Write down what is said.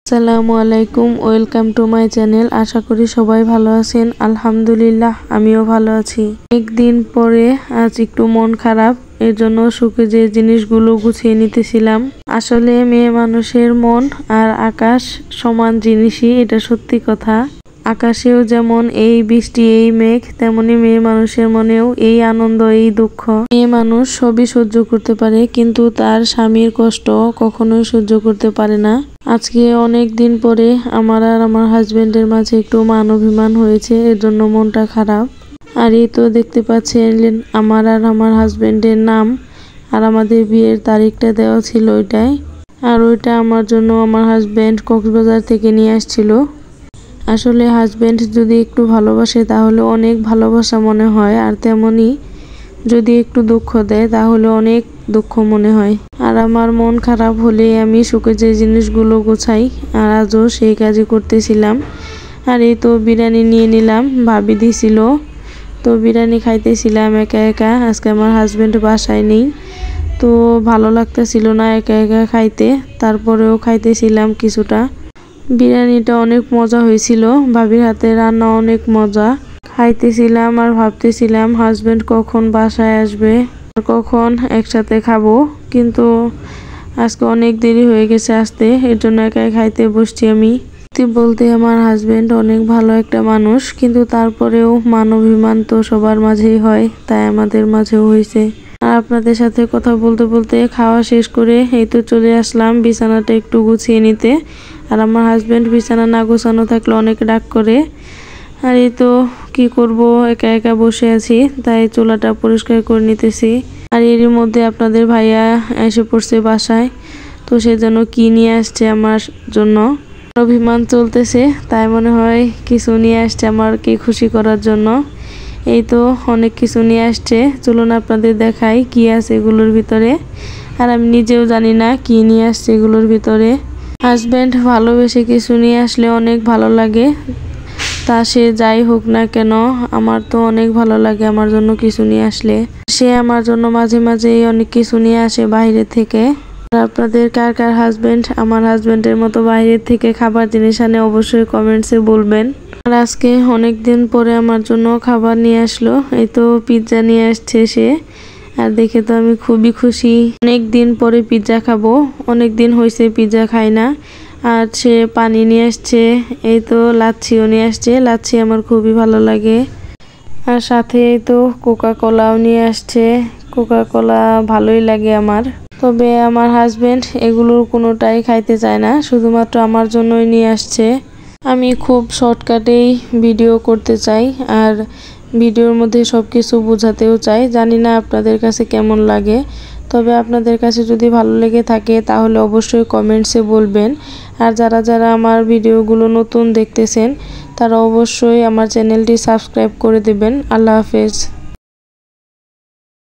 আসসালামু আলাইকুম, welcome to my channel. আশা করি সবাই ভালো আছেন। আলহামদুলিল্লাহ, আমিও ভালো আছি। একদিন পরে আজ একটু মন খারাপ, এর জন্য সুখে যে জিনিসগুলো গুছিয়ে নিতেছিলাম। আসলে মেয়ে মানুষের মন আর আকাশ সমান জিনিসই, এটা সত্যি কথা। আকাশেও যেমন এই বৃষ্টি, এই মেঘ, তেমনি মেয়ে মানুষের মনেও এই আনন্দ, এই দুঃখ। মেয়ে মানুষ সবই সহ্য করতে পারে, কিন্তু তার স্বামীর কষ্ট কখনোই সহ্য করতে পারে না। আজকে অনেক দিন পরে আমার আর আমার হাজবেন্ডের মাঝে একটু মান অভিমান হয়েছে, এর জন্য মনটা খারাপ। আর এই তো দেখতে পাচ্ছেন আমার আর আমার হাজবেন্ডের নাম আর আমাদের বিয়ের তারিখটা দেওয়া ছিল ওইটাই। আর ওইটা আমার জন্য আমার হাজবেন্ড কক্সবাজার থেকে নিয়ে আসছিল। আসলে হাজবেন্ড যদি একটু ভালোবাসে তাহলে অনেক ভালোবাসা মনে হয়, আর তেমনি যদি একটু দুঃখ দেয় তাহলে অনেক দুঃখ মনে হয়। আর আমার মন খারাপ হলে আমি সুখে যে জিনিসগুলো গোছাই, আর আজও সেই কাজই করতেছিলাম। আর এই তো বিরিয়ানি নিয়ে নিলাম, ভাবি দিছিল, তো বিরিয়ানি খাইতেছিলাম একা একা। আজকে আমার হাজবেন্ড বাসায় নেই, তো ভালো লাগতেছিল না একা একা খাইতে, তারপরেও খাইতেছিলাম কিছুটা। বিরিয়ানিটা অনেক মজা হয়েছিল, ভাবির হাতে রান্না অনেক মজা। খাইতেছিলাম আর ভাবতেছিলাম হাজবেন্ড কখন বাসায় আসবে, কখন একসাথে খাবো। কিন্তু আজকে অনেক দেরি হয়ে গেছে আসতে, এর জন্য একাই খাইতে বসছি আমি। বলতে আমার হাজবেন্ড অনেক ভালো একটা মানুষ, কিন্তু তারপরেও মান অভিমান তো সবার মাঝেই হয়, তাই আমাদের মাঝেও হয়েছে। আর আপনাদের সাথে কথা বলতে বলতে খাওয়া শেষ করে এই তো চলে আসলাম বিছানাটা একটু গুছিয়ে নিতে। আর আমার হাজবেন্ড বিছানা না গোছানো থাকলে অনেক রাগ করে। আর এই তো কি করব, একা একা বসে আছি, তাই চুলাটা পরিষ্কার করে নিতেছি। আর এরই মধ্যে আপনাদের ভাইয়া এসে পড়ছে বাসায়, তো সে যেন কি নিয়ে আসছে আমার জন্য। অভিমান চলতেছে, তাই মনে হয় কিছু নিয়ে আসছে আমাকে খুশি করার জন্য। এই তো অনেক কিছু নিয়ে আসছে, চলুন আপনাদের দেখাই কি আছে এগুলোর ভিতরে। আর আমি নিজেও জানি না কি নিয়ে আসছে এগুলোর ভিতরে। হাজব্যান্ড ভালোবেসে কিছু নিয়ে আসলে অনেক ভালো লাগে, তা সে যাই হোক না কেন আমার তো অনেক ভালো লাগে আমার জন্য কিছু নিয়ে আসলে। সে আমার জন্য মাঝে মাঝে অনেক কিছু নিয়ে আসে বাইরে থেকে। আপনাদের কার কার হাজবেন্ড আমার হাজবেন্ডের মতো বাইরের থেকে খাবার জিনিস আনে অবশ্যই কমেন্টসে বলবেন। আর আজকে অনেক দিন পরে আমার জন্য খাবার নিয়ে আসলো, এই তো পিৎজা নিয়ে আসছে সে। আর দেখে তো আমি খুবই খুশি, অনেক দিন পরে পিৎজা খাবো, অনেক দিন হয়েছে পিৎজা খাই না। আর সে পানি নিয়ে আসছে, এই তো লাচ্ছিও নিয়ে আসছে, লাচ্ছি আমার খুবই ভালো লাগে। আর সাথে এই তো কোকা কোলাও নিয়ে আসছে, কোকা কোলা ভালোই লাগে আমার। তবে আমার হাজবেন্ড এগুলোর কোনোটাই খাইতে চায় না, শুধুমাত্র আমার জন্যই নিয়ে আসছে। আমি খুব শর্টকাটেই ভিডিও করতে চাই, আর ভিডিওর মধ্যে সব কিছু বোঝাতেও চাই। জানি না আপনাদের কাছে কেমন লাগে, তবে আপনাদের কাছে যদি ভালো লেগে থাকে তাহলে অবশ্যই কমেন্টসে বলবেন। আর যারা যারা আমার ভিডিওগুলো নতুন দেখতেছেন তারা অবশ্যই আমার চ্যানেলটি সাবস্ক্রাইব করে দেবেন। আল্লাহ হাফেজ।